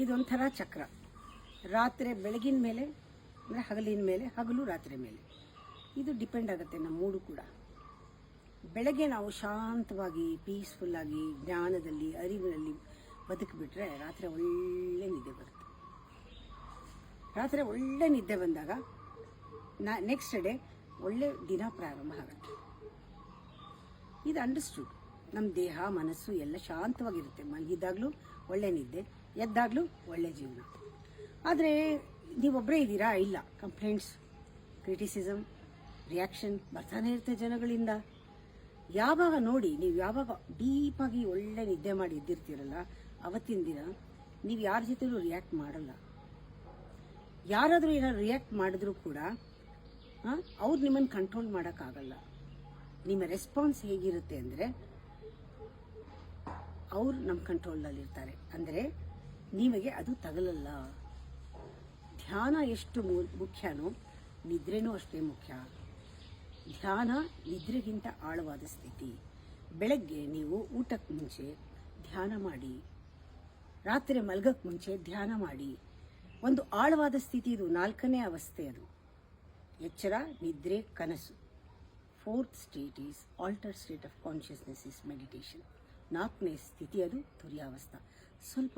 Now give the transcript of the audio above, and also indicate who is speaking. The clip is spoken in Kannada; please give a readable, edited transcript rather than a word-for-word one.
Speaker 1: ಇದೊಂಥರ ಚಕ್ರ. ರಾತ್ರಿ ಬೆಳಗಿನ ಮೇಲೆ ಅಂದರೆ ಹಗಲಿನ ಮೇಲೆ, ಹಗಲು ರಾತ್ರಿ ಮೇಲೆ. ಇದು ಡಿಪೆಂಡ್ ಆಗುತ್ತೆ ನಮ್ಮ ಮೂಡು ಕೂಡ. ಬೆಳಗ್ಗೆ ನಾವು ಶಾಂತವಾಗಿ ಪೀಸ್ಫುಲ್ಲಾಗಿ ಜ್ಞಾನದಲ್ಲಿ ಅರಿವಿನಲ್ಲಿ ಬದುಕಿಬಿಟ್ರೆ ರಾತ್ರಿ ಒಳ್ಳೆ ನಿದ್ದೆ ಬರುತ್ತೆ. ರಾತ್ರಿ ಒಳ್ಳೆ ನಿದ್ದೆ ಬಂದಾಗ ನೆಕ್ಸ್ಟ್ ಡೇ ಒಳ್ಳೆ ದಿನ ಪ್ರಾರಂಭ ಆಗುತ್ತೆ. ಇದು ಅಂಡರ್ಸ್ಟುಡ್. ನಮ್ಮ ದೇಹ ಮನಸ್ಸು ಎಲ್ಲ ಶಾಂತವಾಗಿರುತ್ತೆ. ಮಲಗಿದ್ದಾಗಲೂ ಒಳ್ಳೆ ನಿದ್ದೆ, ಎದ್ದಾಗಲೂ ಒಳ್ಳೆ ಜೀವನ. ಆದರೆ ನೀವೊಬ್ಬರೇ ಇದ್ದೀರಾ? ಇಲ್ಲ. ಕಂಪ್ಲೇಂಟ್ಸ್, ಕ್ರಿಟಿಸಿಸಮ್, ರಿಯಾಕ್ಷನ್ ಬರ್ತಾನೆ ಇರುತ್ತೆ ಜನಗಳಿಂದ. ಯಾವಾಗ ನೋಡಿ, ನೀವು ಯಾವಾಗ ಡೀಪಾಗಿ ಒಳ್ಳೆ ನಿದ್ದೆ ಮಾಡಿ ಇದ್ದಿರ್ತೀರಲ್ಲ, ಅವತ್ತಿನ ದಿನ ನೀವು ಯಾರ ಜೊತೆಲೂ ರಿಯಾಕ್ಟ್ ಮಾಡಲ್ಲ. ಯಾರಾದರೂ ಏನಾದ್ರು ರಿಯಾಕ್ಟ್ ಮಾಡಿದ್ರೂ ಕೂಡ ಅವ್ರು ನಿಮ್ಮನ್ನು ಕಂಟ್ರೋಲ್ ಮಾಡೋಕ್ಕಾಗಲ್ಲ. ನಿಮ್ಮ ರೆಸ್ಪಾನ್ಸ್ ಹೇಗಿರುತ್ತೆ ಅಂದರೆ, ಅವ್ರು ನಮ್ಮ ಕಂಟ್ರೋಲ್ನಲ್ಲಿರ್ತಾರೆ. ಅಂದರೆ ನಿಮಗೆ ಅದು ತಗಲಲ್ಲ. ಧ್ಯಾನ ಎಷ್ಟು ಮುಖ್ಯನೋ ನಿದ್ರೆನೂ ಅಷ್ಟೇ ಮುಖ್ಯ. ಧ್ಯಾನ ನಿದ್ರೆಗಿಂತ ಆಳವಾದ ಸ್ಥಿತಿ. ಬೆಳಗ್ಗೆ ನೀವು ಊಟಕ್ಕೆ ಮುಂಚೆ ಧ್ಯಾನ ಮಾಡಿ, ರಾತ್ರಿ ಮಲಗಕ್ಕೆ ಮುಂಚೆ ಧ್ಯಾನ ಮಾಡಿ. ಒಂದು ಆಳವಾದ ಸ್ಥಿತಿ ಇದು. 4ನೇ ಅವಸ್ಥೆ ಅದು. ಎಚ್ಚರ, ನಿದ್ರೆ, ಕನಸು. 4th state is altered state of consciousness is meditation. 4ನೇ ಸ್ಥಿತಿ ಅದು ತುರ್ಯಾವಸ್ಥೆ. ಸ್ವಲ್ಪ